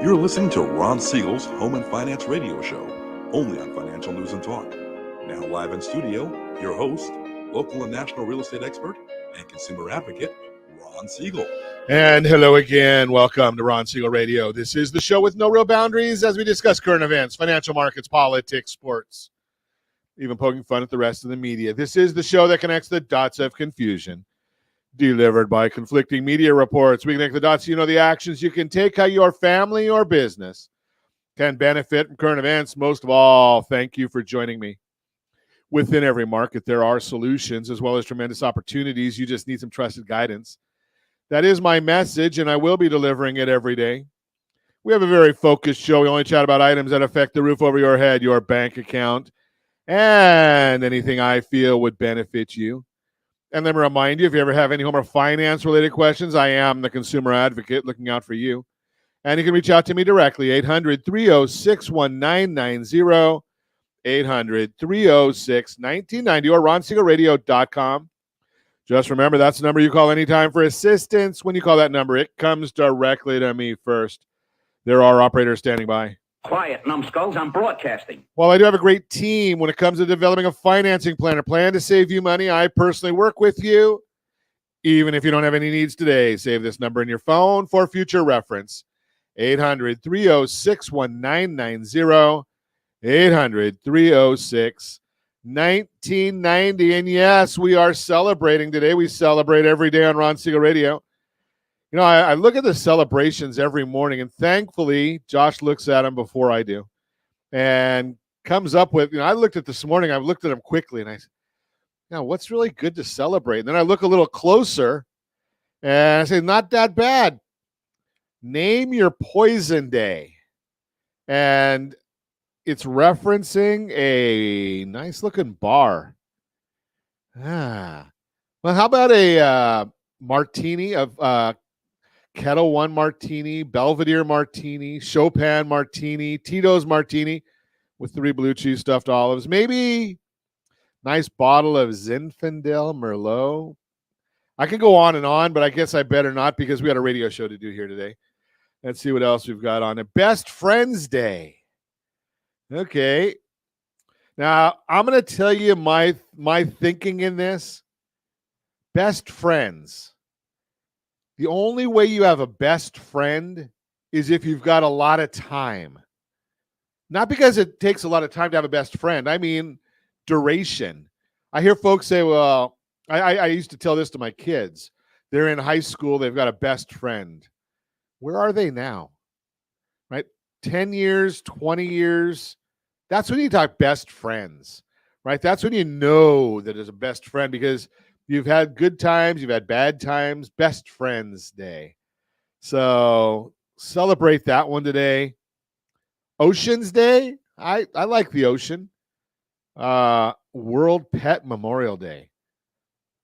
You're listening to Ron Siegel's Home and Finance Radio Show, only on Financial News and Talk. Now live in studio, your host, local and national real estate expert and consumer advocate, Ron Siegel. And hello again. Welcome to Ron Siegel Radio. This is the show with no real boundaries as we discuss current events, financial markets, politics, sports, even poking fun at the rest of the media. This is the show that connects the dots of confusion, delivered by conflicting media reports. We connect the dots so you know the actions you can take, how your family or business can benefit from current events. Most of all, thank you for joining me. Within every market, there are solutions as well as tremendous opportunities. You just need some trusted guidance. That is my message, and I will be delivering it every day. We have a very focused show. We only chat about items that affect the roof over your head, your bank account, and anything I feel would benefit you. And let me remind you, if you ever have any home or finance-related questions, I am the consumer advocate looking out for you. And you can reach out to me directly, 800-306-1990, 800-306-1990, or ronsiegelradio.com. Just remember, that's the number you call anytime for assistance. When you call that number, it comes directly to me first. There are operators standing by. Quiet, numbskulls, I'm broadcasting. Well, I do have a great team when it comes to developing a financing plan, a plan to save you money. I personally work with you. Even if you don't have any needs today, save this number in your phone for future reference. 800-306-1990, 800-306-1990. And yes, we are celebrating today. We celebrate every day on Ron Siegel Radio. You know, I look at the celebrations every morning, and thankfully, Josh looks at them before I do and comes up with, I looked at this morning, I looked at them quickly, and I said, what's really good to celebrate? And then I look a little closer, and I say, not that bad. Name your poison day. And it's referencing a nice-looking bar. Well, how about a martini of Kettle One martini, Belvedere martini, Chopin martini, Tito's martini with 3 blue cheese stuffed olives. Maybe nice bottle of Zinfandel Merlot. I could go on and on, but I guess I better not because we got a radio show to do here today. Let's see what else we've got on it. Best Friends Day. Okay. Now, I'm going to tell you my thinking in this. Best friends. The only way you have a best friend is if you've got a lot of time. Not because it takes a lot of time to have a best friend. I mean, duration. I hear folks say, well, I used to tell this to my kids. They're in high school. They've got a best friend. Where are they now? Right? 10 years, 20 years. That's when you talk best friends, right? That's when you know that there's a best friend because you've had good times, you've had bad times, Best Friends Day. So celebrate that one today. Oceans Day, I like the ocean. World Pet Memorial Day.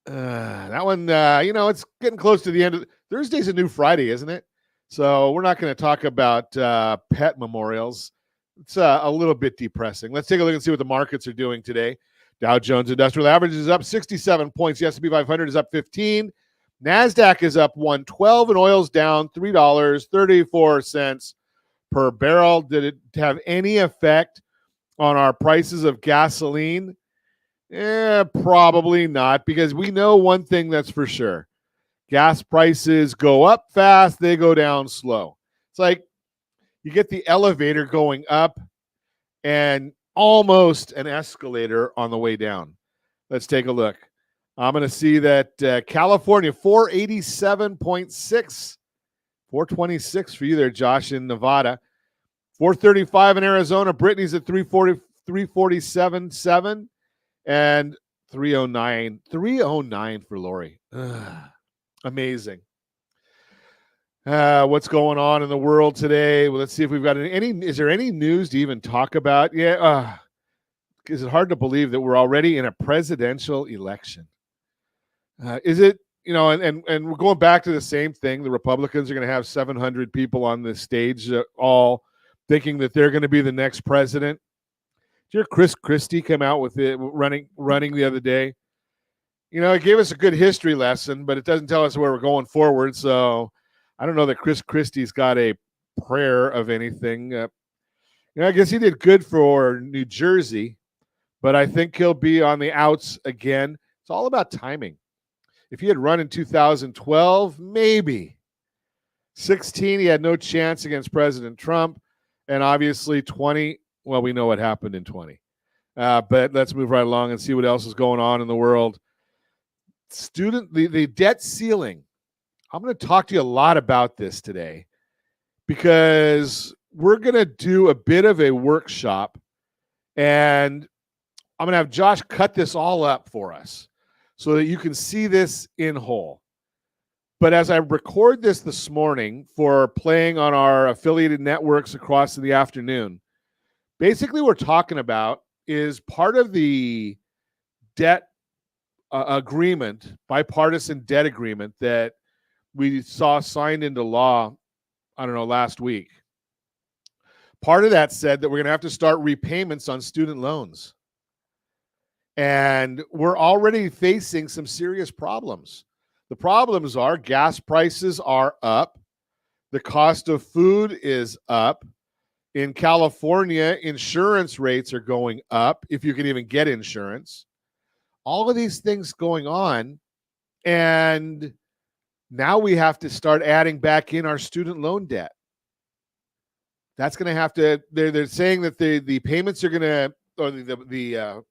That one, it's getting close to the end of Thursday's a new Friday, isn't it? So we're not going to talk about pet memorials. It's a little bit depressing. Let's take a look and see what the markets are doing today. Dow Jones Industrial Average is up 67 points. The S&P 500 is up 15. NASDAQ is up 112, and oil's down $3.34 per barrel. Did it have any effect on our prices of gasoline? Probably not, because we know one thing that's for sure. Gas prices go up fast, they go down slow. It's like you get the elevator going up and almost an escalator on the way down. Let's take a look. I'm going to see that California, 487.6, 426 for you there, Josh, in Nevada. 435 in Arizona. Brittany's at 347.7 and 309 for Lori. Amazing. What's going on in the world today? Well, let's see if we've got any. Is there any news to even talk about? Yeah. Is it hard to believe that we're already in a presidential election? Is it, and we're going back to the same thing. The Republicans are going to have 700 people on the stage, all thinking that they're going to be the next president. Did you hear Chris Christie come out with it running the other day? It gave us a good history lesson, but it doesn't tell us where we're going forward. So I don't know that Chris Christie's got a prayer of anything. I guess he did good for New Jersey, but I think he'll be on the outs again. It's all about timing. If he had run in 2012, maybe. 16, he had no chance against President Trump. And obviously 20, well, we know what happened in 20. But let's move right along and see what else is going on in the world. The debt ceiling. I'm going to talk to you a lot about this today because we're going to do a bit of a workshop, and I'm going to have Josh cut this all up for us so that you can see this in whole. But as I record this morning for playing on our affiliated networks across the afternoon, basically what we're talking about is part of the debt agreement, bipartisan debt agreement that we saw signed into law, last week. Part of that said that we're going to have to start repayments on student loans. And we're already facing some serious problems. The problems are gas prices are up. The cost of food is up. In California, insurance rates are going up, if you can even get insurance. All of these things going on. And now we have to start adding back in our student loan debt. That's going to have to, they're saying that the payments are going to, or the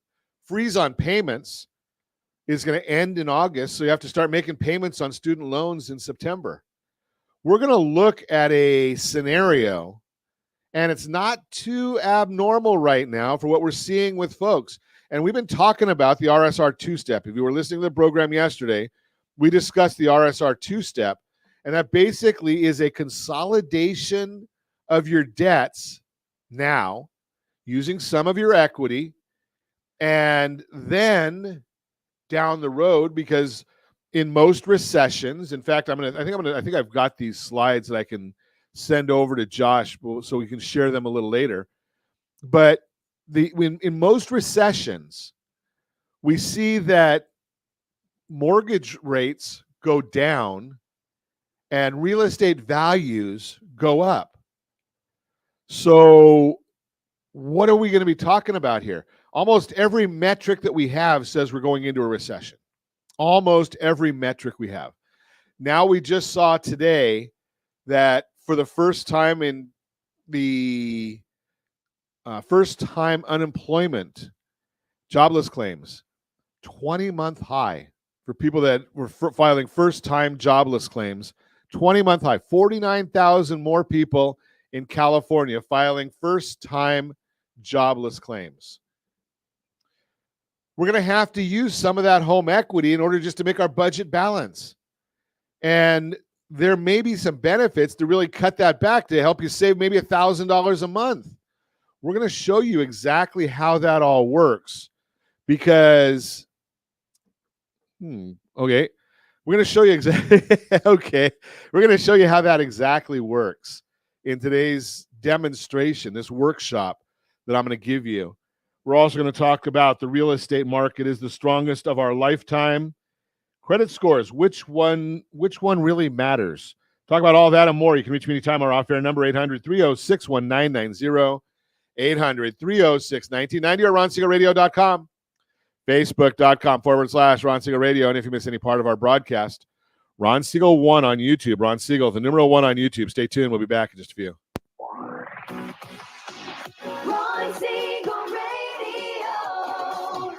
freeze on payments is going to end in August. So you have to start making payments on student loans in September. We're going to look at a scenario, and it's not too abnormal right now for what we're seeing with folks. And we've been talking about the RSR two-step. If you were listening to the program yesterday, we discussed the RSR two-step, and that basically is a consolidation of your debts now using some of your equity, and then down the road, because in most recessions, in fact, I think I've got these slides that I can send over to Josh so we can share them a little later. But in most recessions, we see that mortgage rates go down and real estate values go up. So what are we going to be talking about here? Almost every metric that we have says we're going into a recession. Almost every metric we have. Now we just saw today that for the first time in the first-time unemployment, jobless claims, 20-month high for people that were filing first-time jobless claims, 20-month high, 49,000 more people in California filing first-time jobless claims. We're going to have to use some of that home equity in order just to make our budget balance. And there may be some benefits to really cut that back to help you save maybe $1,000 a month. We're going to show you exactly how that all works because, okay, we're going to show you exactly, we're going to show you how that exactly works in today's demonstration, this workshop that I'm going to give you. We're also going to talk about the real estate market is the strongest of our lifetime. Credit scores, which one really matters? Talk about all that and more. You can reach me anytime. Our off-air number, 800-306-1990, 800-306-1990, or RonSiegelRadio.com, Facebook.com/Ron Siegel Radio. And if you miss any part of our broadcast, Ron Siegel 1 on YouTube. Ron Siegel, the numeral 1 on YouTube. Stay tuned. We'll be back in just a few. Ron Siegel Radio,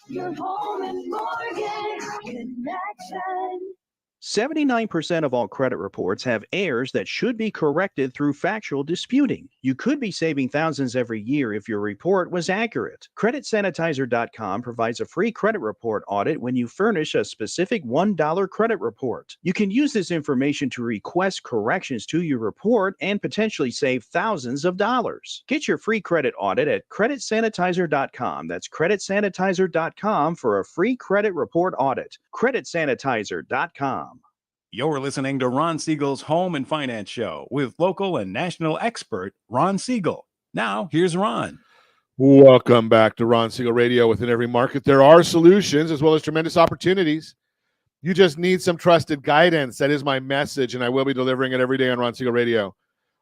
your home and mortgage connection. 79% of all credit reports have errors that should be corrected through factual disputing. You could be saving thousands every year if your report was accurate. CreditSanitizer.com provides a free credit report audit when you furnish a specific $1 credit report. You can use this information to request corrections to your report and potentially save thousands of dollars. Get your free credit audit at CreditSanitizer.com. That's CreditSanitizer.com for a free credit report audit. CreditSanitizer.com. You're listening to Ron Siegel's Home and Finance Show with local and national expert Ron Siegel. Now, here's Ron. Welcome back to Ron Siegel Radio. Within every market, there are solutions as well as tremendous opportunities. You just need some trusted guidance. That is my message, and I will be delivering it every day on Ron Siegel Radio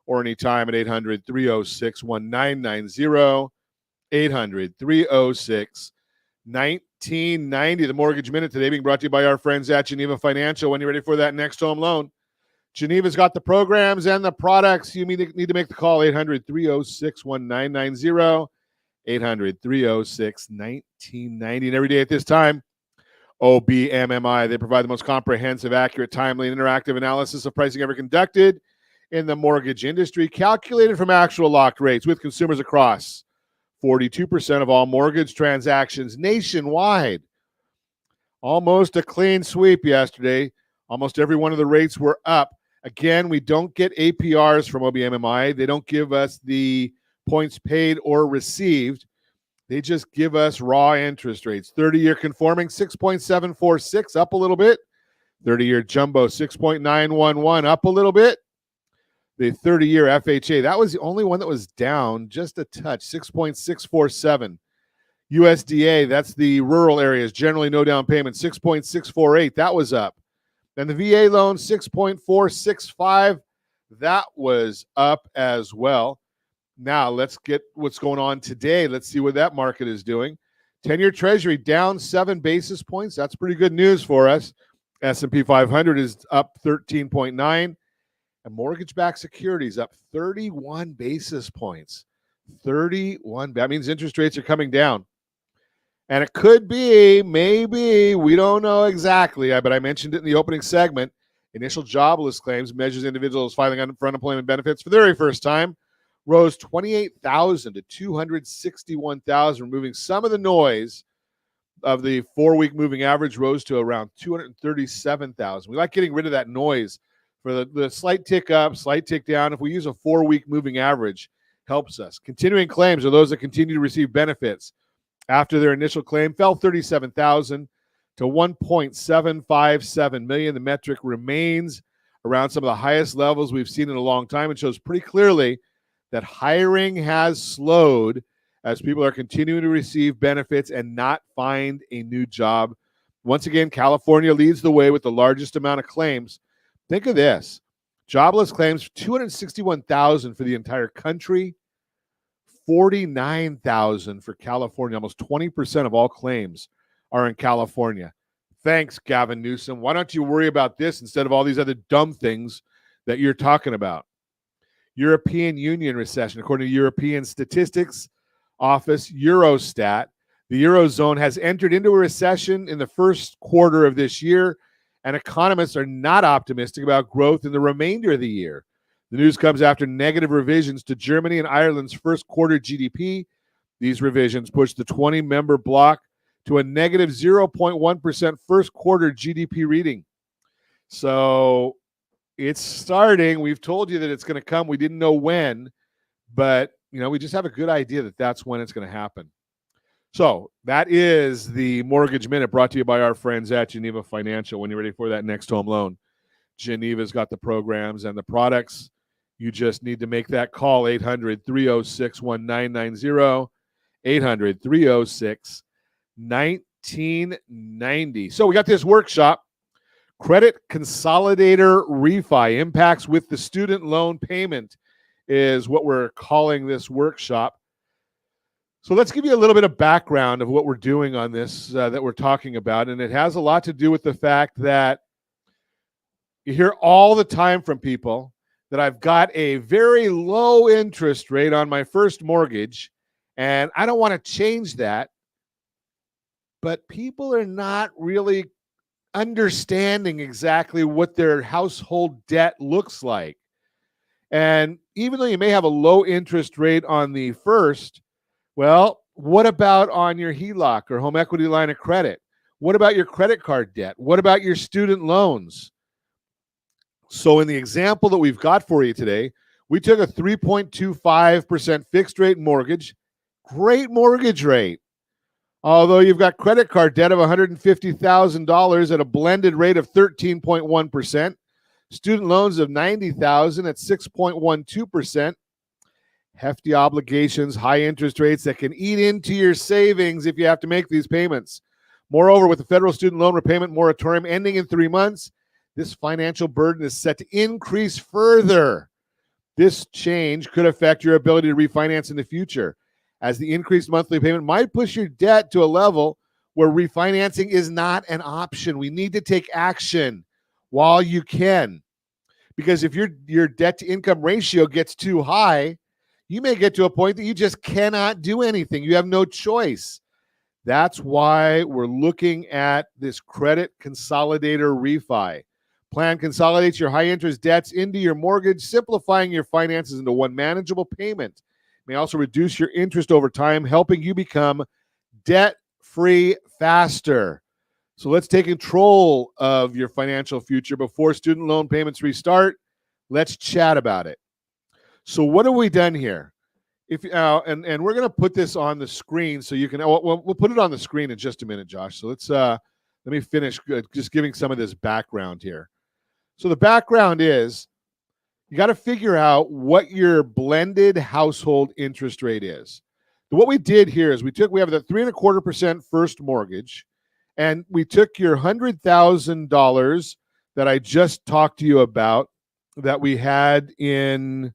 or anytime at 800-306-1990, 800-306-1990. The Mortgage Minute today being brought to you by our friends at Geneva Financial. When you're ready for that next home loan, Geneva's got the programs and the products. You need to make the call, 800-306-1990, 800-306-1990. And every day at this time, OBMMI, they provide the most comprehensive, accurate, timely, and interactive analysis of pricing ever conducted in the mortgage industry, calculated from actual locked rates with consumers across 42% of all mortgage transactions nationwide. Almost a clean sweep yesterday. Almost every one of the rates were up. Again, we don't get APRs from OBMMI. They don't give us the points paid or received. They just give us raw interest rates. 30-year conforming, 6.746, up a little bit. 30-year jumbo, 6.911, up a little bit. The 30-year FHA, that was the only one that was down just a touch, 6.647. USDA, that's the rural areas, generally no down payment, 6.648, that was up. Then the VA loan, 6.465, that was up as well. Now let's get what's going on today. Let's see what that market is doing. 10-year Treasury down 7 basis points. That's pretty good news for us. S&P 500 is up 13.9. And mortgage-backed securities up 31 basis points. 31. That means interest rates are coming down. And it could be, maybe, we don't know exactly, but I mentioned it in the opening segment. Initial jobless claims measures individuals filing for unemployment benefits for the very first time rose 28,000 to 261,000, removing some of the noise of the 4-week moving average rose to around 237,000. We like getting rid of that noise for the slight tick up, slight tick down. If we use a 4-week moving average, helps us. Continuing claims are those that continue to receive benefits after their initial claim fell 37,000 to 1.757 million. The metric remains around some of the highest levels we've seen in a long time and shows pretty clearly that hiring has slowed as people are continuing to receive benefits and not find a new job. Once again, California leads the way with the largest amount of claims. Think of this. Jobless claims, 261,000 for the entire country, 49,000 for California. Almost 20% of all claims are in California. Thanks, Gavin Newsom. Why don't you worry about this instead of all these other dumb things that you're talking about? European Union recession. According to European Statistics Office, Eurostat, the Eurozone has entered into a recession in the first quarter of this year, and economists are not optimistic about growth in the remainder of the year. The news comes after negative revisions to Germany and Ireland's first quarter GDP. These revisions pushed the 20-member bloc to a negative 0.1% first quarter GDP reading. So it's starting. We've told you that it's going to come. We didn't know when, but we just have a good idea that that's when it's going to happen. So that is the Mortgage Minute brought to you by our friends at Geneva Financial. When you're ready for that next home loan, Geneva's got the programs and the products. You just need to make that call, 800-306-1990, 800-306-1990. So we got this workshop, Credit Consolidator Refi, impacts with the student loan payment is what we're calling this workshop. So let's give you a little bit of background of what we're doing on this that we're talking about. And it has a lot to do with the fact that you hear all the time from people that I've got a very low interest rate on my first mortgage, and I don't want to change that. But people are not really understanding exactly what their household debt looks like. And even though you may have a low interest rate on the first, well, what about on your HELOC or home equity line of credit? What about your credit card debt? What about your student loans? So in the example that we've got for you today, we took a 3.25% fixed rate mortgage, great mortgage rate. Although you've got credit card debt of $150,000 at a blended rate of 13.1%, student loans of $90,000 at 6.12%, hefty obligations, high interest rates that can eat into your savings if you have to make these payments. Moreover, with the federal student loan repayment moratorium ending in 3 months, this financial burden is set to increase further. This change could affect your ability to refinance in the future, as the increased monthly payment might push your debt to a level where refinancing is not an option. We need to take action while you can, because if your debt to income ratio gets too high, you may get to a point that you just cannot do anything. You have no choice. That's why we're looking at this credit consolidator refi. Plan consolidates your high interest debts into your mortgage, simplifying your finances into one manageable payment. It may also reduce your interest over time, helping you become debt free faster. So let's take control of your financial future before student loan payments restart. Let's chat about it. So what have we done here? If and we're going to put this on the screen so you can. We'll put it on the screen in just a minute, Josh. So let me finish just giving some of this background here. So the background is you got to figure out what your blended household interest rate is. So what we did here is we have the 3.25% first mortgage, and we took your $100,000 that I just talked to you about that we had in.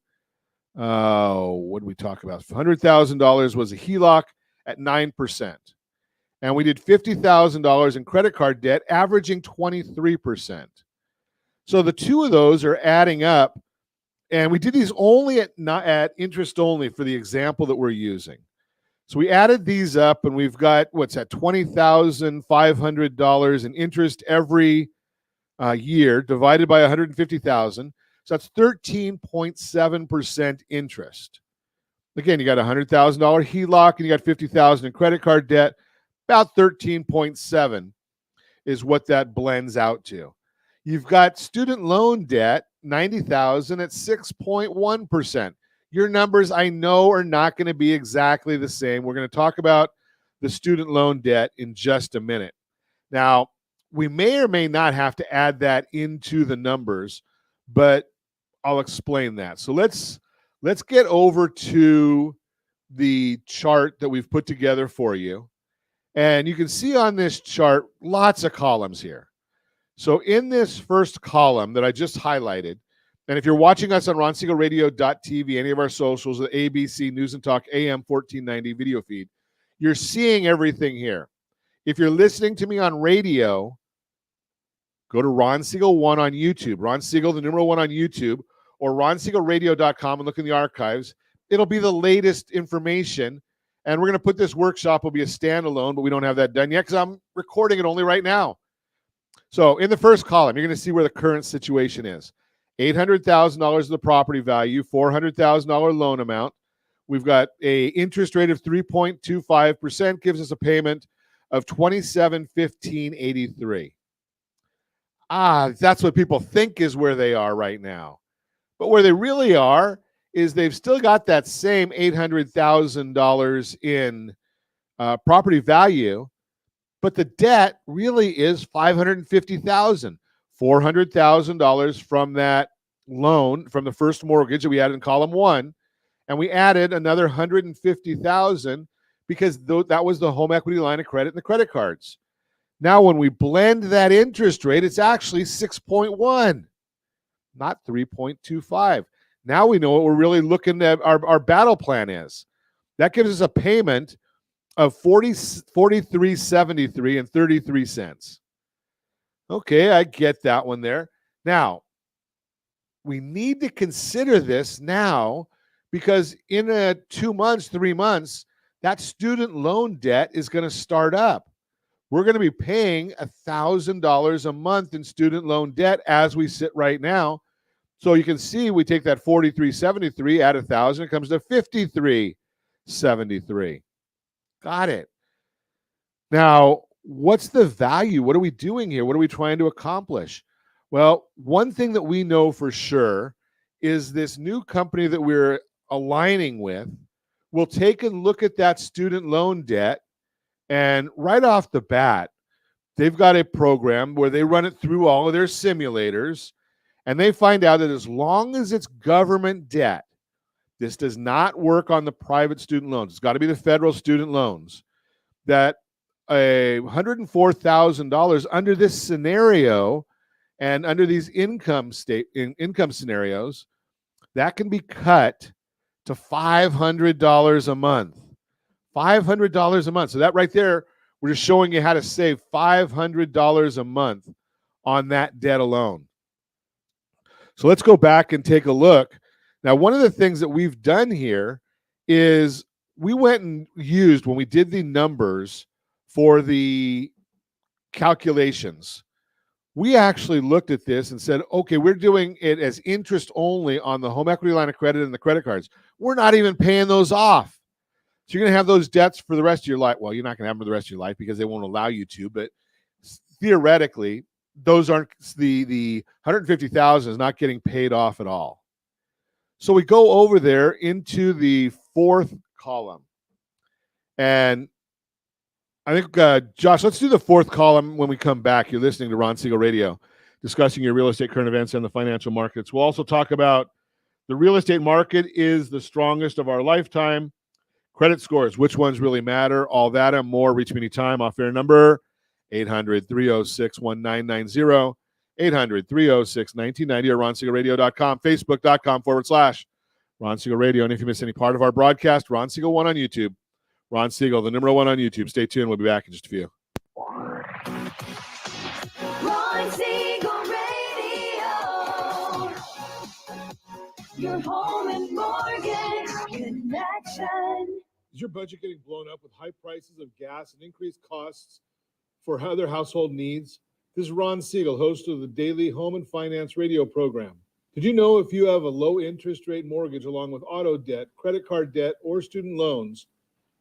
What did we talk about? $100,000 was a HELOC at 9%. And we did $50,000 in credit card debt, averaging 23%. So the two of those are adding up. And we did these only at interest only for the example that we're using. So we added these up, and we've got, what's that, $20,500 in interest every year divided by $150,000. So that's 13.7% interest. Again, you got a $100,000 HELOC and you got $50,000 in credit card debt. About 13.7 is what that blends out to. You've got student loan debt, $90,000 at 6.1%. Your numbers, I know, are not going to be exactly the same. We're going to talk about the student loan debt in just a minute. Now, we may or may not have to add that into the numbers, but I'll explain that. So let's get over to the chart that we've put together for you. And you can see on this chart lots of columns here. So in this first column that I just highlighted, and if you're watching us on RonSiegelRadio.tv, any of our socials, the ABC News and Talk AM 1490 video feed, you're seeing everything here. If you're listening to me on radio, go to Ron Siegel 1 on YouTube, Ron Siegel, the numeral 1 on YouTube, or RonSiegelRadio.com and look in the archives. It'll be the latest information. And we're going to put this workshop, will be a standalone, but we don't have that done yet because I'm recording it only right now. So in the first column, you're going to see where the current situation is. $800,000 of the property value, $400,000 loan amount. We've got a interest rate of 3.25%, gives us a payment of $27,515.83. That's what people think is where they are right now. But where they really are is they've still got that same $800,000 in property value, but the debt really is $550,000, $400,000 from that loan, from the first mortgage that we had in column 1, and we added another $150,000 because that was the home equity line of credit and the credit cards. Now, when we blend that interest rate, it's actually 6.1, not 3.25. Now we know what we're really looking at, our battle plan is. That gives us a payment of $43.73 and 33 cents. Okay, I get that one there. Now, we need to consider this now because in 2 months, 3 months, that student loan debt is going to start up. We're going to be paying $1,000 a month in student loan debt as we sit right now. So you can see we take that $43.73, add $1,000, it comes to $53.73. Got it. Now, what's the value? What are we doing here? What are we trying to accomplish? Well, one thing that we know for sure is this new company that we're aligning with will take a look at that student loan debt, and right off the bat, they've got a program where they run it through all of their simulators, and they find out that as long as it's government debt, this does not work on the private student loans. It's got to be the federal student loans, that $104,000 under this scenario and under these income scenarios, that can be cut to $500 a month. $500 a month. So that right there, we're just showing you how to save $500 a month on that debt alone. So let's go back and take a look. Now, one of the things that we've done here is we went and used, when we did the numbers for the calculations, we actually looked at this and said, okay, we're doing it as interest only on the home equity line of credit and the credit cards. We're not even paying those off. So you're going to have those debts for the rest of your life. Well, you're not going to have them for the rest of your life because they won't allow you to, but theoretically, those aren't, the $150,000 is not getting paid off at all. So we go over there into the fourth column. And I think, Josh, let's do the fourth column when we come back. You're listening to Ron Siegel Radio, discussing your real estate current events and the financial markets. We'll also talk about the real estate market is the strongest of our lifetime. Credit scores, which ones really matter, all that and more. Reach me anytime. Off-air number, 800-306-1990, 800-306-1990, or ronsiegelradio.com, facebook.com/Ron Siegel Radio. And if you miss any part of our broadcast, Ron Siegel 1 on YouTube. Ron Siegel, the number 1 on YouTube. Stay tuned. We'll be back in just a few. Ron Siegel Radio. Your home and mortgage connection. Is your budget getting blown up with high prices of gas and increased costs for other household needs? This is Ron Siegel, host of the daily home and finance radio program. Did you know if you have a low interest rate mortgage along with auto debt, credit card debt, or student loans,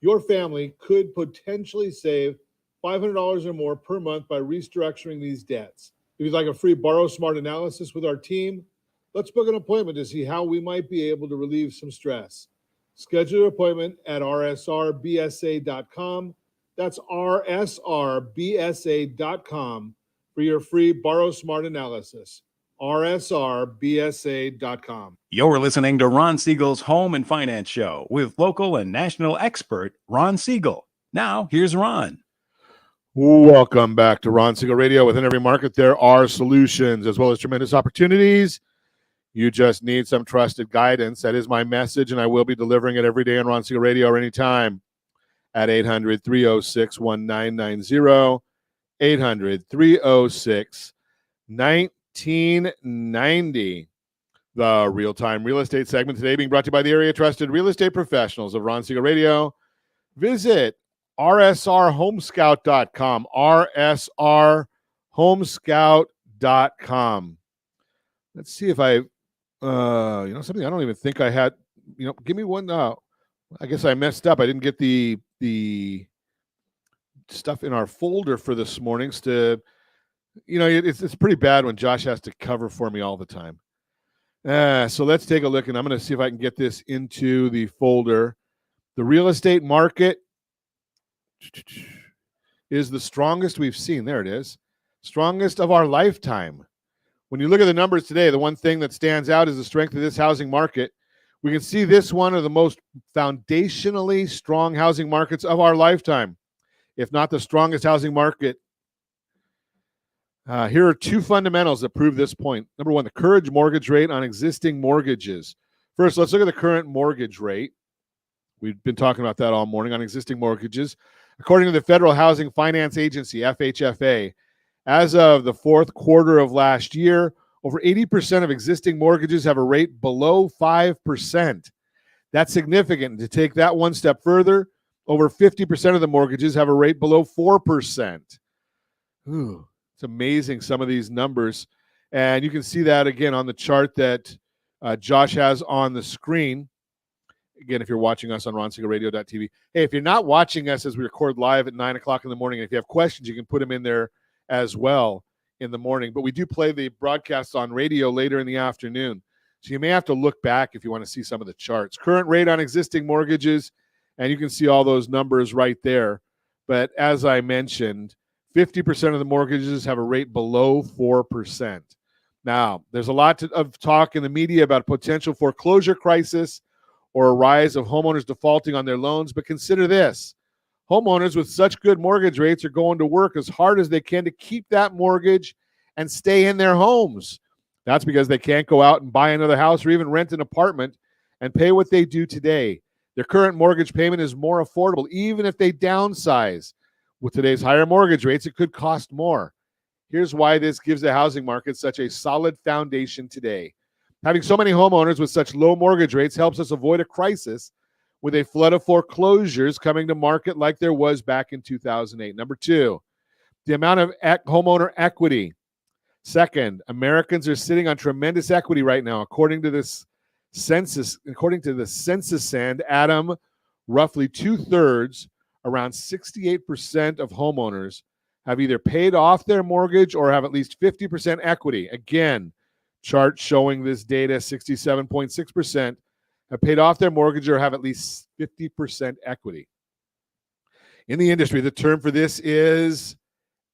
your family could potentially save $500 or more per month by restructuring these debts? If you'd like a free Borrow Smart analysis with our team, let's book an appointment to see how we might be able to relieve some stress. Schedule your appointment at rsrbsa.com. That's rsrbsa.com for your free Borrow Smart analysis. rsrbsa.com. You're listening to Ron Siegel's Home and Finance Show with local and national expert Ron Siegel. Now, here's Ron. Welcome back to Ron Siegel Radio. Within every market, there are solutions as well as tremendous opportunities. You just need some trusted guidance. That is my message, and I will be delivering it every day on Ron Siegel Radio or anytime at 800-306-1990, 800-306-1990. The real-time real estate segment today being brought to you by the area trusted real estate professionals of Ron Siegel Radio. Visit rsrhomescout.com, rsrhomescout.com. Let's see if I something I don't even think I had, give me one. I guess I messed up. I didn't get the stuff in our folder for this morning's it's pretty bad when Josh has to cover for me all the time. So let's take a look, and I'm going to see if I can get this into the folder. The real estate market is the strongest we've seen. There it is. Strongest of our lifetime. When you look at the numbers today, the one thing that stands out is the strength of this housing market. We can see this one of the most foundationally strong housing markets of our lifetime, if not the strongest housing market. Here are two fundamentals that prove this point. Number one, the current mortgage rate on existing mortgages. First, let's look at the current mortgage rate. We've been talking about that all morning on existing mortgages. According to the Federal Housing Finance Agency, FHFA, as of the fourth quarter of last year, over 80% of existing mortgages have a rate below 5%. That's significant. To take that one step further, over 50% of the mortgages have a rate below 4%. Ooh, it's amazing, some of these numbers. And you can see that again on the chart that Josh has on the screen. Again, if you're watching us on ronsiegelradio.tv. Hey, if you're not watching us as we record live at 9 o'clock in the morning, and if you have questions, you can put them in there as well in the morning. But we do play the broadcasts on radio later in the afternoon. So you may have to look back if you want to see some of the charts. Current rate on existing mortgages, and you can see all those numbers right there. But as I mentioned, 50% of the mortgages have a rate below 4%. Now, there's a lot of talk in the media about a potential foreclosure crisis or a rise of homeowners defaulting on their loans. But consider this. Homeowners with such good mortgage rates are going to work as hard as they can to keep that mortgage and stay in their homes. That's because they can't go out and buy another house or even rent an apartment and pay what they do today. Their current mortgage payment is more affordable, even if they downsize. With today's higher mortgage rates, it could cost more. Here's why this gives the housing market such a solid foundation today. Having so many homeowners with such low mortgage rates helps us avoid a crisis with a flood of foreclosures coming to market like there was back in 2008. Number two, the amount of homeowner equity. Second, Americans are sitting on tremendous equity right now. According to the census and Adam, roughly 2/3, around 68% of homeowners have either paid off their mortgage or have at least 50% equity. Again, chart showing this data, 67.6% have paid off their mortgage or have at least 50% equity. In the industry, the term for this is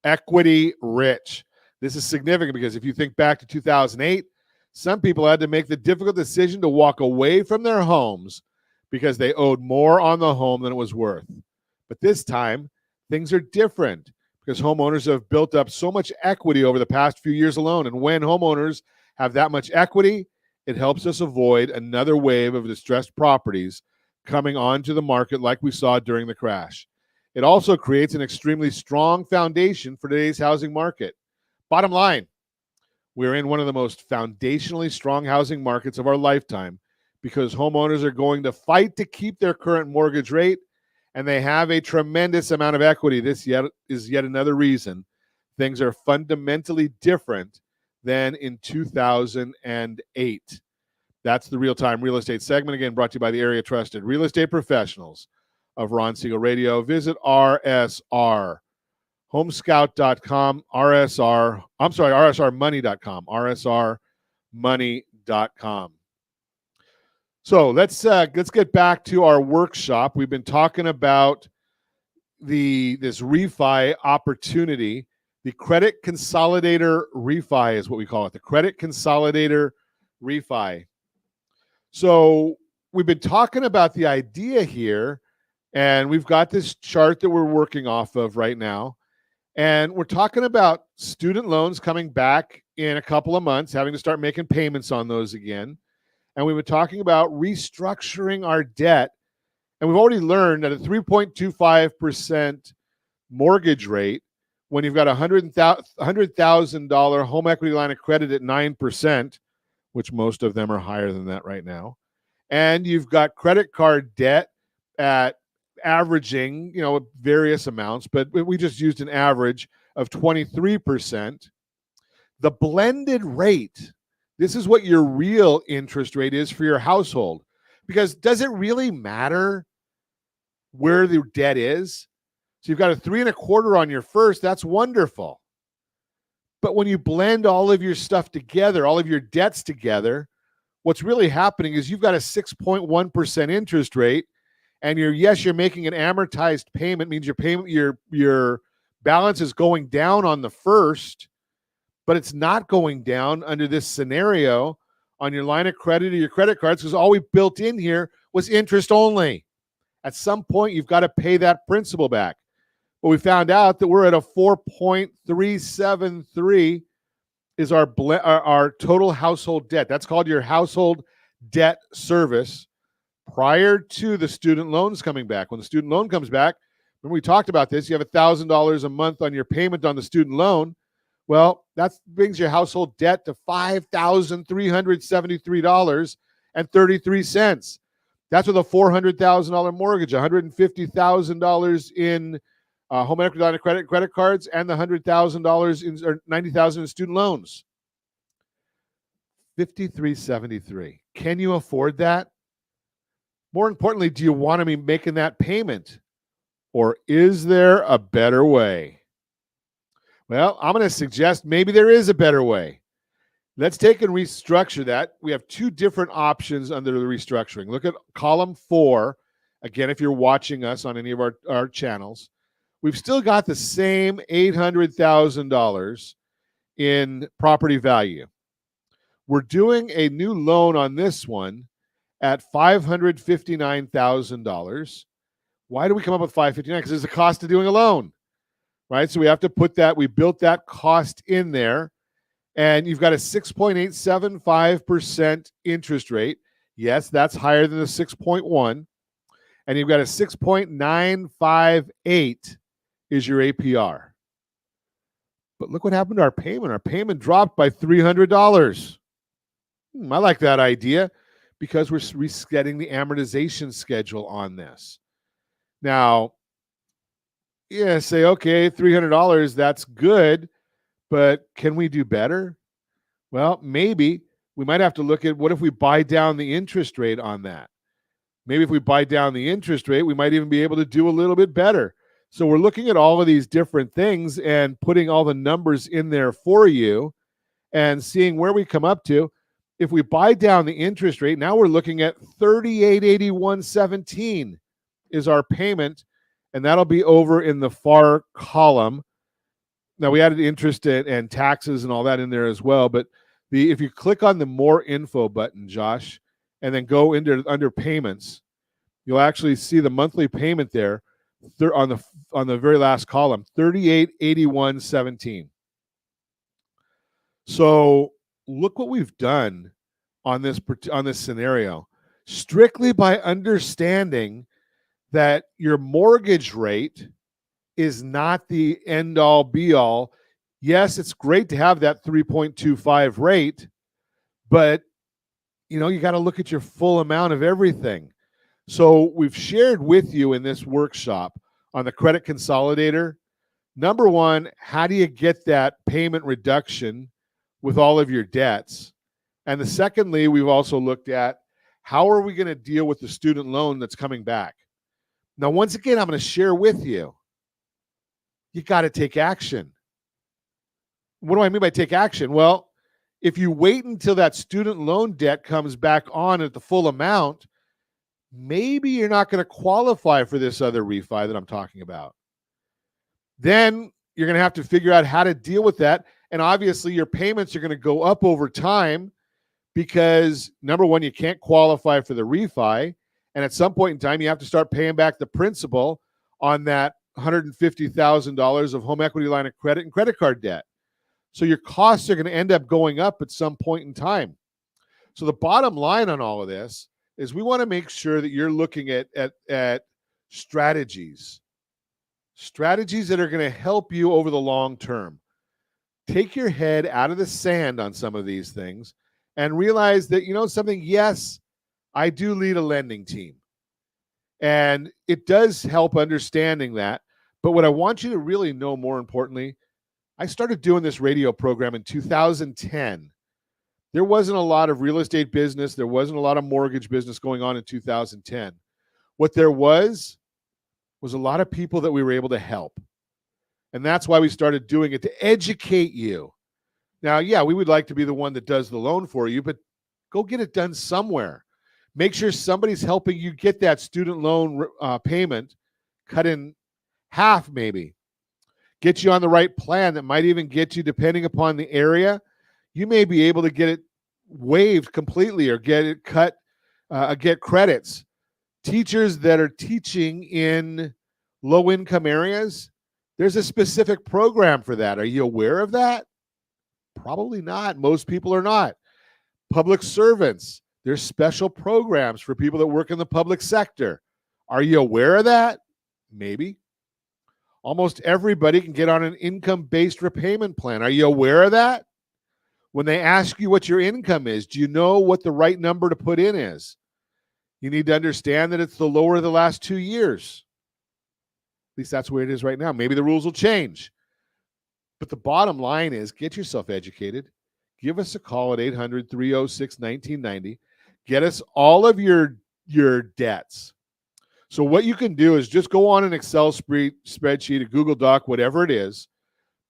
equity rich. This is significant because if you think back to 2008, some people had to make the difficult decision to walk away from their homes because they owed more on the home than it was worth. But this time, things are different because homeowners have built up so much equity over the past few years alone. And when homeowners have that much equity, it helps us avoid another wave of distressed properties coming onto the market like we saw during the crash. It also creates an extremely strong foundation for today's housing market. Bottom line, we're in one of the most foundationally strong housing markets of our lifetime because homeowners are going to fight to keep their current mortgage rate, and they have a tremendous amount of equity. This is yet another reason things are fundamentally different than in 2008. That's the Real-Time Real Estate segment, again, brought to you by the area trusted real estate professionals of Ron Siegel Radio. Visit RSR. homescout.com, RSRmoney.com, RSRmoney.com. So let's get back to our workshop. We've been talking about this refi opportunity. The Credit Consolidator Refi is what we call it, the Credit Consolidator Refi. So we've been talking about the idea here, and we've got this chart that we're working off of right now. And we're talking about student loans coming back in a couple of months, having to start making payments on those again. And we were talking about restructuring our debt. And we've already learned that a 3.25% mortgage rate, when you've got a $100,000 home equity line of credit at 9%, which most of them are higher than that right now, and you've got credit card debt at averaging, various amounts, but we just used an average of 23%. The blended rate, this is what your real interest rate is for your household. Because does it really matter where the debt is? So you've got a 3.25 on your first, that's wonderful. But when you blend all of your stuff together, all of your debts together, what's really happening is you've got a 6.1% interest rate. And you're making an amortized payment, means your balance is going down on the first, but it's not going down under this scenario on your line of credit or your credit cards because all we built in here was interest only. At some point, you've got to pay that principal back. But we found out that we're at a 4.373 is our total household debt. That's called your household debt service. Prior to the student loans coming back. When the student loan comes back, remember we talked about this, you have $1,000 a month on your payment on the student loan. Well, that brings your household debt to $5,373.33. That's with a $400,000 mortgage, $150,000 in home equity line of credit cards, and the $100,000 or $90,000 in student loans. $5,373. Can you afford that? More importantly, do you want to be making that payment? Or is there a better way? Well, I'm going to suggest maybe there is a better way. Let's take and restructure that. We have two different options under the restructuring. Look at column 4. Again, if you're watching us on any of our channels, we've still got the same $800,000 in property value. We're doing a new loan on this one at $559,000 Why do we come up with 559? Because there's a cost of doing a loan, right? So we have to put that, we built that cost in there, and you've got a 6.875% interest rate. Yes, that's higher than the 6.1. And you've got a 6.958 is your APR. But look what happened to our payment. Our payment dropped by $300. I like that idea because we're resetting the amortization schedule on this. Now, yeah, say, okay, $300, that's good, but can we do better? Well, maybe we might have to look at what if we buy down the interest rate on that? Maybe if we buy down the interest rate, we might even be able to do a little bit better. So we're looking at all of these different things and putting all the numbers in there for you and seeing where we come up to. If we buy down the interest rate, now we're looking at $38.81.17 is our payment, and that'll be over in the far column. Now we added interest and taxes and all that in there as well, but if you click on the more info button, Josh, and then go into under payments, you'll actually see the monthly payment there on the very last column, $38.81.17. So look what we've done on this scenario, strictly by understanding that your mortgage rate is not the end all be all. Yes, it's great to have that 3.25 rate, but you got to look at your full amount of everything. So we've shared with you in this workshop on the credit consolidator. Number one, how do you get that payment reduction with all of your debts? And secondly, we've also looked at how are we going to deal with the student loan that's coming back? Now, once again, I'm going to share with you, you got to take action. What do I mean by take action? Well, if you wait until that student loan debt comes back on at the full amount, maybe you're not going to qualify for this other refi that I'm talking about. Then you're going to have to figure out how to deal with that. And obviously your payments are going to go up over time because, number one, you can't qualify for the refi. And at some point in time, you have to start paying back the principal on that $150,000 of home equity line of credit and credit card debt. So your costs are going to end up going up at some point in time. So the bottom line on all of this is we want to make sure that you're looking at strategies that are going to help you over the long term. Take your head out of the sand on some of these things and realize that, something, yes, I do lead a lending team. And it does help understanding that. But what I want you to really know, more importantly, I started doing this radio program in 2010. There wasn't a lot of real estate business. There wasn't a lot of mortgage business going on in 2010. What there was a lot of people that we were able to help. And that's why we started doing it, to educate you. Now, yeah, we would like to be the one that does the loan for you, but go get it done somewhere. Make sure somebody's helping you get that student loan payment cut in half, maybe. Get you on the right plan that might even get you, depending upon the area, you may be able to get it waived completely or get it cut, get credits. Teachers that are teaching in low-income areas, there's a specific program for that. Are you aware of that? Probably not. Most people are not. Public servants, there's special programs for people that work in the public sector. Are you aware of that? Maybe. Almost everybody can get on an income-based repayment plan. Are you aware of that? When they ask you what your income is, do you know what the right number to put in is? You need to understand that it's the lower of the last 2 years. At least that's where it is right now. Maybe the rules will change. But the bottom line is, get yourself educated. Give us a call at 800-306-1990. Get us all of your debts. So what you can do is just go on an Excel spreadsheet, a Google Doc, whatever it is,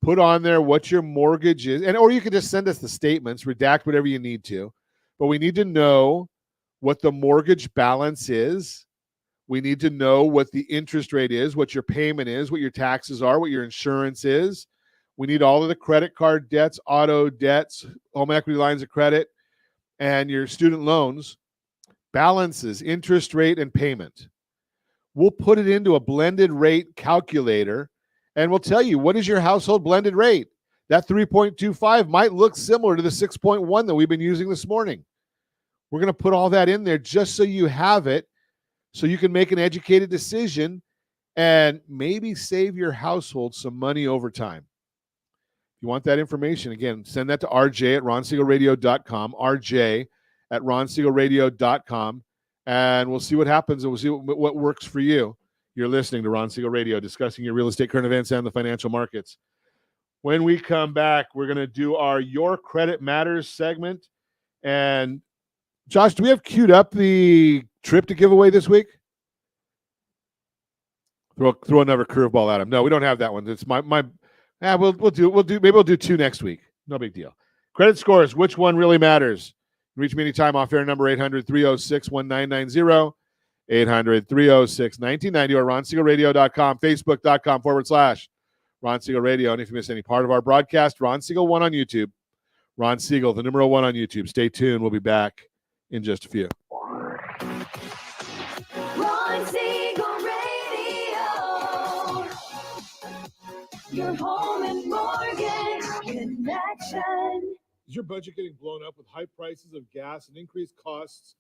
put on there what your mortgage is, or you can just send us the statements, redact whatever you need to. But we need to know what the mortgage balance is. We need to know what the interest rate is, what your payment is, what your taxes are, what your insurance is. We need all of the credit card debts, auto debts, home equity lines of credit, and your student loans, balances, interest rate, and payment. We'll put it into a blended rate calculator, and we'll tell you what is your household blended rate. That 3.25 might look similar to the 6.1 that we've been using this morning. We're going to put all that in there just so you have it, so you can make an educated decision and maybe save your household some money over time. If you want that information, again, send that to RJ at ronsiegelradio.com, RJ at ronsiegelradio.com, and we'll see what happens, and we'll see what works for you. You're listening to Ron Siegel Radio, discussing your real estate, current events, and the financial markets. When we come back, we're going to do our Your Credit Matters segment. And Josh, do we have queued up the trip to give away this week? Throw another curveball at him. No, we don't have that one. It's we'll do two next week. No big deal. Credit scores, which one really matters? Reach me anytime off air, number 800-306-1990, 800-306-1990, or ronsiegelradio.com, facebook.com/Ron Siegel Radio. And if you miss any part of our broadcast, Ron Siegel 1 on YouTube. Ron Siegel, the number 1 on YouTube. Stay tuned. We'll be back in just a few. Ron Siegel Radio, your home and mortgage connection. Is your budget getting blown up with high prices of gas and increased costs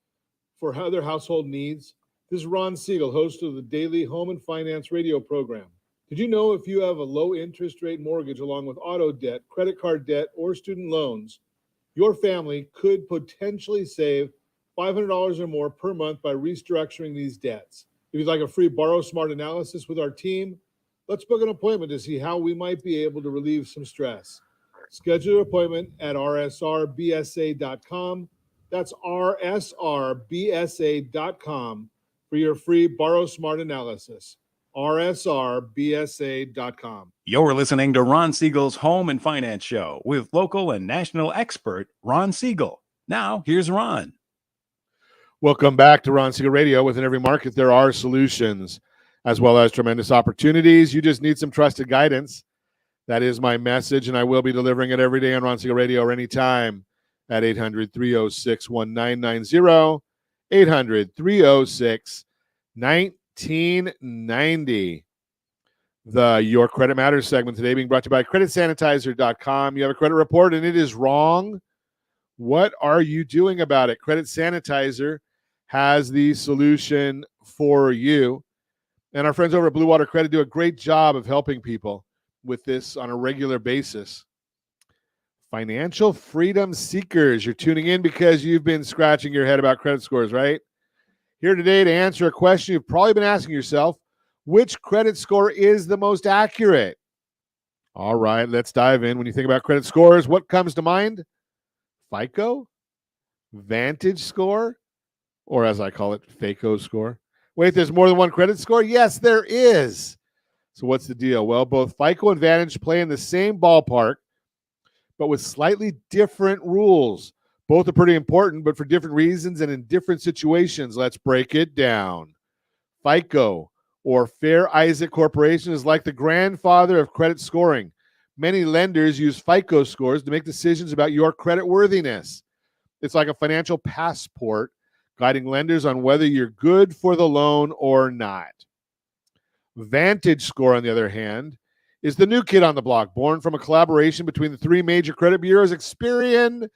for other household needs? This is Ron Siegel, host of the daily home and finance radio program. Did you know if you have a low interest rate mortgage along with auto debt, credit card debt, or student loans, your family could potentially save $500 or more per month by restructuring these debts? If you'd like a free Borrow Smart analysis with our team, let's book an appointment to see how we might be able to relieve some stress. Schedule your appointment at rsrbsa.com. That's rsrbsa.com for your free Borrow Smart analysis. rsrbsa.com. You're listening to Ron Siegel's Home and Finance Show with local and national expert Ron Siegel. Now, here's Ron. Welcome back to Ron Siegel Radio. Within every market, there are solutions as well as tremendous opportunities. You just need some trusted guidance. That is my message, and I will be delivering it every day on Ron Siegel Radio or anytime at 800-306-1990, 800-306-1990. The Your Credit Matters segment today being brought to you by creditsanitizer.com. You have a credit report and it is wrong. What are you doing about it? Credit Sanitizer has the solution for you. And our friends over at Blue Water Credit do a great job of helping people with this on a regular basis. Financial freedom seekers, you're tuning in because you've been scratching your head about credit scores, right? Here today to answer a question you've probably been asking yourself: which credit score is the most accurate? All right, let's dive in. When you think about credit scores, what comes to mind? FICO, Vantage score, or as I call it, FACO score. Wait, there's more than one credit score? Yes, there is. So what's the deal? Well, both FICO and Vantage play in the same ballpark, but with slightly different rules. Both are pretty important, but for different reasons and in different situations. Let's break it down. FICO, or Fair Isaac Corporation, is like the grandfather of credit scoring. Many lenders use FICO scores to make decisions about your credit worthiness. It's like a financial passport guiding lenders on whether you're good for the loan or not. Vantage score, on the other hand, is the new kid on the block, born from a collaboration between the three major credit bureaus, Experian,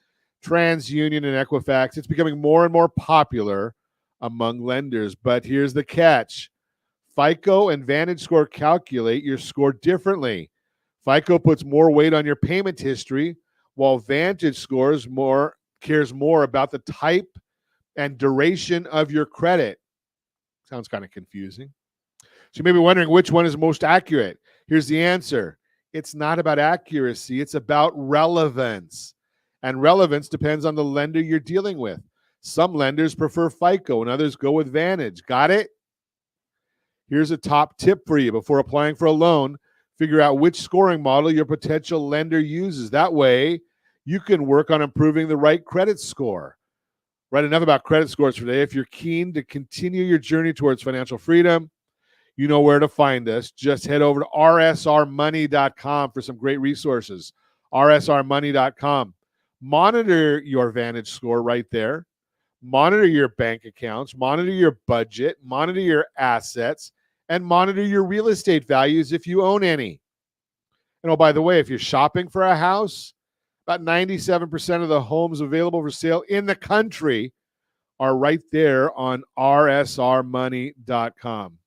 TransUnion, and Equifax. It's becoming more and more popular among lenders. But here's the catch. FICO and Vantage score calculate your score differently. FICO puts more weight on your payment history, while Vantage scores cares more about the type and duration of your credit. Sounds kind of confusing. So you may be wondering which one is most accurate. Here's the answer. It's not about accuracy. It's about relevance. And relevance depends on the lender you're dealing with. Some lenders prefer FICO and others go with Vantage. Got it? Here's a top tip for you before applying for a loan. Figure out which scoring model your potential lender uses. That way, you can work on improving the right credit score. Right, enough about credit scores for today. If you're keen to continue your journey towards financial freedom, you know where to find us. Just head over to rsrmoney.com for some great resources. rsrmoney.com. Monitor your Vantage score right there. monitor your bank accounts, monitor your budget, monitor your assets, and monitor your real estate values if you own any. And oh, by the way, if you're shopping for a house, about 97% of the homes available for sale in the country are right there on rsrmoney.com.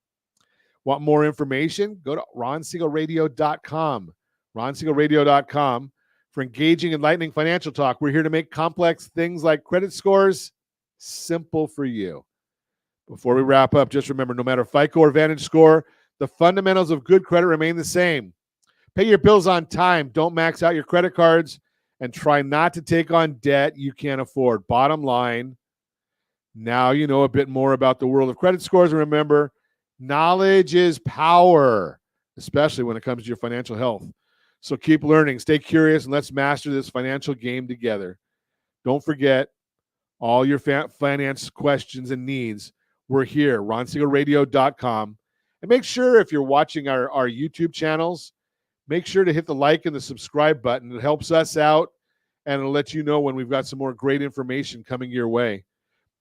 Want more information? Go to ronsiegelradio.com. ronsiegelradio.com for engaging, enlightening financial talk. We're here to make complex things like credit scores simple for you. Before we wrap up, just remember, no matter FICO or Vantage score, the fundamentals of good credit remain the same. Pay your bills on time. Don't max out your credit cards, and try not to take on debt you can't afford. Bottom line, now you know a bit more about the world of credit scores. And remember, knowledge is power, especially when it comes to your financial health. So keep learning, stay curious, and let's master this financial game together. Don't forget, all your finance questions and needs, we're here, ronsiegelradio.com. And make sure, if you're watching our YouTube channels, make sure to hit the like and the subscribe button. It helps us out, and it'll let you know when we've got some more great information coming your way.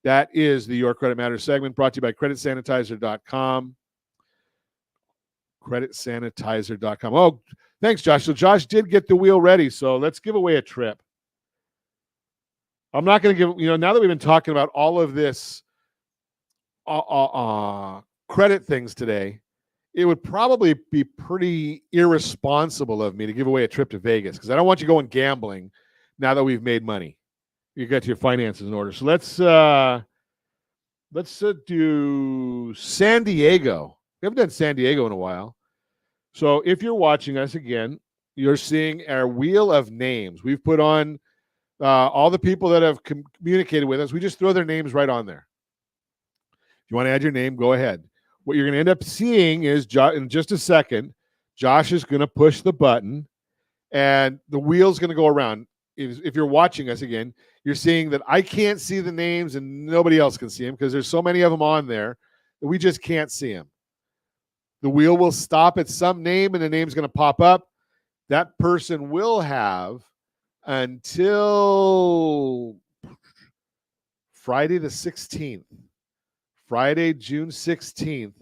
That is the Your Credit Matters segment, brought to you by creditsanitizer.com. Creditsanitizer.com. Oh, thanks, Josh. So Josh did get the wheel ready, so let's give away a trip. I'm not going to give, now that we've been talking about all of this credit things today, it would probably be pretty irresponsible of me to give away a trip to Vegas, because I don't want you going gambling now that we've made money. You got your finances in order. So let's do San Diego. We haven't done San Diego in a while. So if you're watching us again, you're seeing our wheel of names. We've put on all the people that have communicated with us. We just throw their names right on there. If you want to add your name, go ahead. What you're going to end up seeing is, in just a second, Josh is going to push the button, and the wheel's going to go around. If you're watching us again, you're seeing that I can't see the names and nobody else can see them, because there's so many of them on there that we just can't see them. The wheel will stop at some name, and the name's going to pop up. That person will have until Friday the 16th, Friday, June 16th,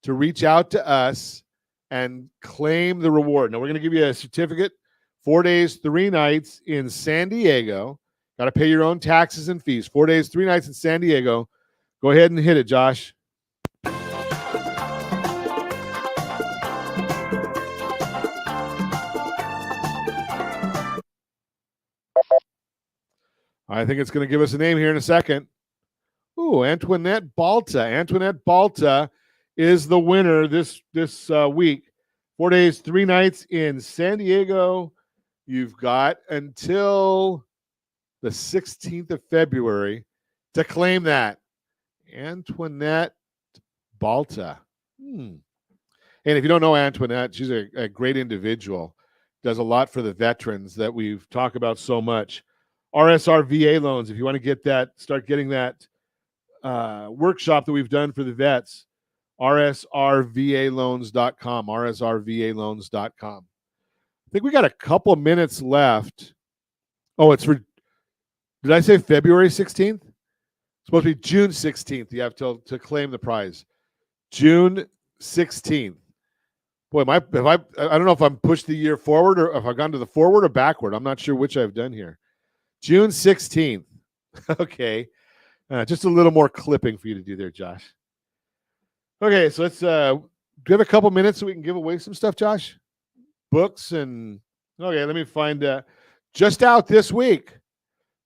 to reach out to us and claim the reward. Now, we're going to give you a certificate, 4 days, 3 nights in San Diego. Got to pay your own taxes and fees. 4 days, 3 nights in San Diego. Go ahead and hit it, Josh. I think it's going to give us a name here in a second. Ooh, Antoinette Balta. Antoinette Balta is the winner this week. 4 days, 3 nights in San Diego. You've got until the 16th of February to claim that. Antoinette Balta. And if you don't know Antoinette, she's a great individual. Does a lot for the veterans that we've talked about so much. RSR VA loans, if you want to get that, start getting that workshop that we've done for the vets, rsrvaloans.com, rsrvaloans.com. I think we got a couple of minutes left. Oh, it's for, did I say February 16th? It's supposed to be June 16th. You have to claim the prize. June 16th. Boy, I don't know if I'm pushed the year forward or if I've gone to the forward or backward. I'm not sure which I've done here. June 16th. Okay. Just a little more clipping for you to do there, Josh. Okay, so let's give a couple minutes so we can give away some stuff, Josh. Books and, okay, let me find just out this week,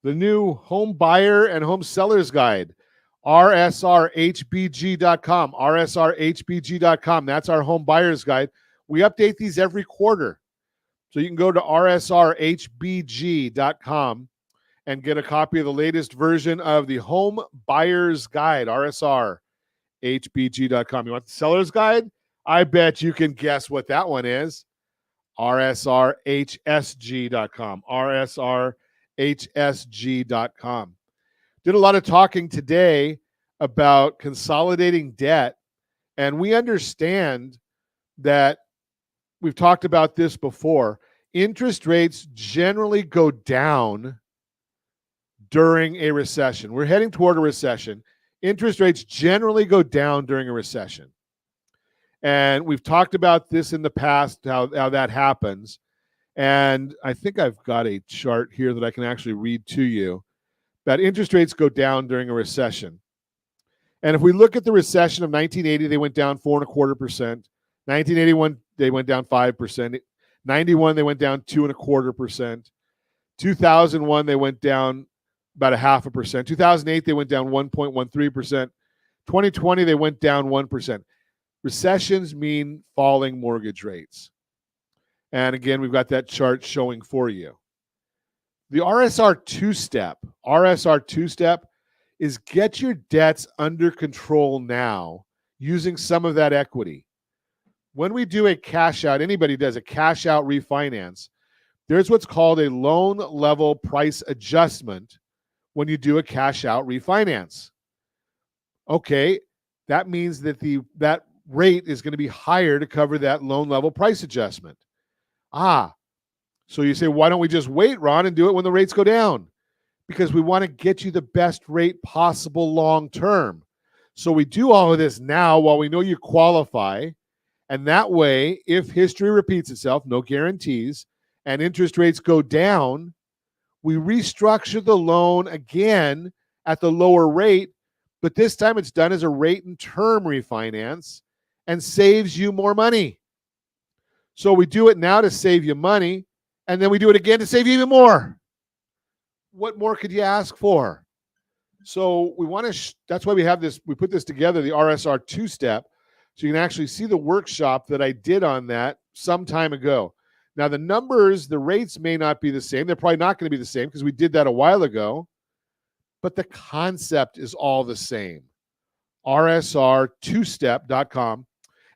the new home buyer and home sellers guide, rsrhbg.com, rsrhbg.com. That's our home buyers guide. We update these every quarter. So you can go to rsrhbg.com and get a copy of the latest version of the Home Buyer's Guide, rsrhbg.com. You want the Seller's Guide? I bet you can guess what that one is. rsrhsg.com, rsrhsg.com. Did a lot of talking today about consolidating debt, and we understand that we've talked about this before. Interest rates generally go down during a recession. We're heading toward a recession. Interest rates generally go down during a recession. And we've talked about this in the past, how that happens. And I think I've got a chart here that I can actually read to you, that interest rates go down during a recession. And if we look at the recession of 1980, they went down 4.25%. 1981, they went down 5%. 91, they went down 2.25%. 2001, they went down about 0.5%. 2008, they went down 1.13%. 2020, they went down 1%. Recessions mean falling mortgage rates. And again, we've got that chart showing for you. The RSR two-step is get your debts under control now using some of that equity. When we do a cash out, anybody does a cash out refinance, there's what's called a loan level price adjustment when you do a cash out refinance. Okay, that means that that rate is going to be higher to cover that loan level price adjustment. So you say, why don't we just wait, Ron, and do it when the rates go down? Because we want to get you the best rate possible long term. So we do all of this now while we know you qualify. And that way, if history repeats itself, no guarantees, and interest rates go down, we restructure the loan again at the lower rate, but this time it's done as a rate and term refinance and saves you more money. So we do it now to save you money, and then we do it again to save you even more. What more could you ask for? So we want to, that's why we have this, we put this together, the RSR two-step, so you can actually see the workshop that I did on that some time ago. Now the numbers, the rates may not be the same. They're probably not going to be the same because we did that a while ago, but the concept is all the same. RSR2step.com.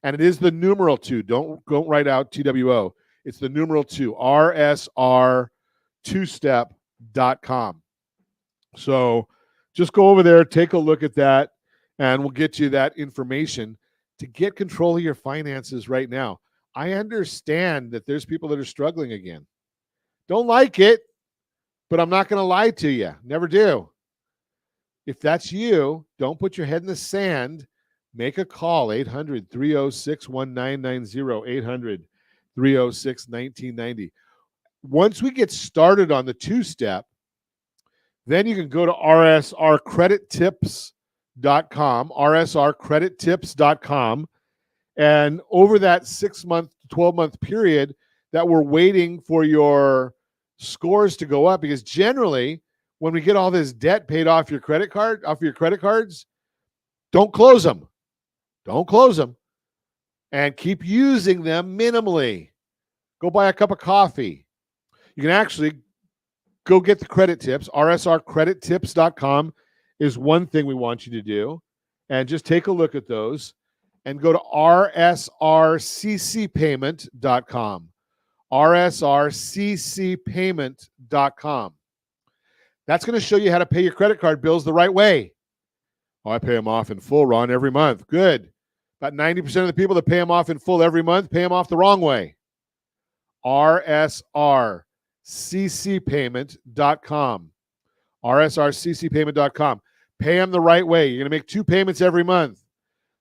And it is the numeral 2. Don't write out TWO. It's the numeral 2. RSR2step.com. So just go over there, take a look at that, and we'll get you that information to get control of your finances right now. I understand that there's people that are struggling again. Don't like it, but I'm not going to lie to you. Never do. If that's you, don't put your head in the sand. Make a call, 800-306-1990, 800-306-1990. Once we get started on the two-step, then you can go to rsrcredittips.com, rsrcredittips.com, and over that 6-month to 12-month period that we're waiting for your scores to go up, because generally, when we get all this debt paid off your credit cards, don't close them. Don't close them. And keep using them minimally. Go buy a cup of coffee. You can actually go get the credit tips. rsrcredittips.com is one thing we want you to do. And just take a look at those. And go to rsrccpayment.com. rsrccpayment.com. That's going to show you how to pay your credit card bills the right way. Oh, I pay them off in full, Ron, every month. Good. About 90% of the people that pay them off in full every month pay them off the wrong way. rsrccpayment.com. rsrccpayment.com. Pay them the right way. You're going to make 2 payments every month.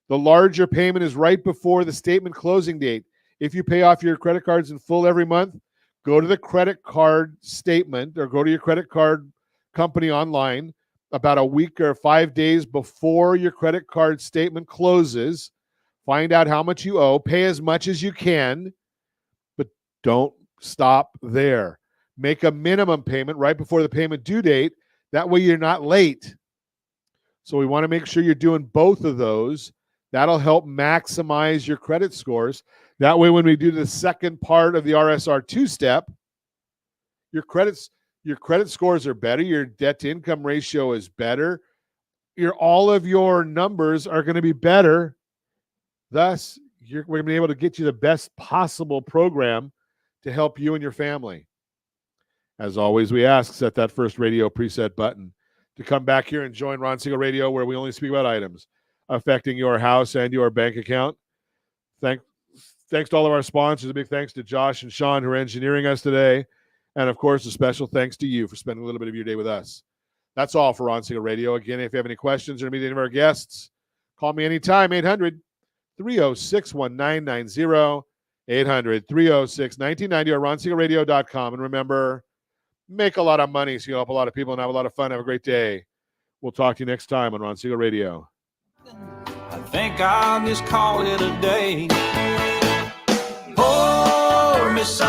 The larger payment is right before the statement closing date. If you pay off your credit cards in full every month, go to the credit card statement or go to your credit card company online about a week or 5 days before your credit card statement closes. Find out how much you owe. Pay as much as you can, but don't stop there. Make a minimum payment right before the payment due date. That way you're not late. So we want to make sure you're doing both of those. That'll help maximize your credit scores. That way when we do the second part of the RSR two-step, your credit scores are better. Your debt-to-income ratio is better. All of your numbers are going to be better. Thus, we're going to be able to get you the best possible program to help you and your family. As always, we ask, set that first radio preset button to come back here and join Ron Siegel Radio, where we only speak about items affecting your house and your bank account. Thanks to all of our sponsors. A big thanks to Josh and Sean, who are engineering us today. And, of course, a special thanks to you for spending a little bit of your day with us. That's all for Ron Siegel Radio. Again, if you have any questions or meet any of our guests, call me anytime, 800-306-1990, 800-306-1990, or ronsiegelradio.com. And remember, make a lot of money so you help a lot of people and have a lot of fun. Have a great day. We'll talk to you next time on Ron Siegel Radio. I think I'll just call it a day. Oh, Miss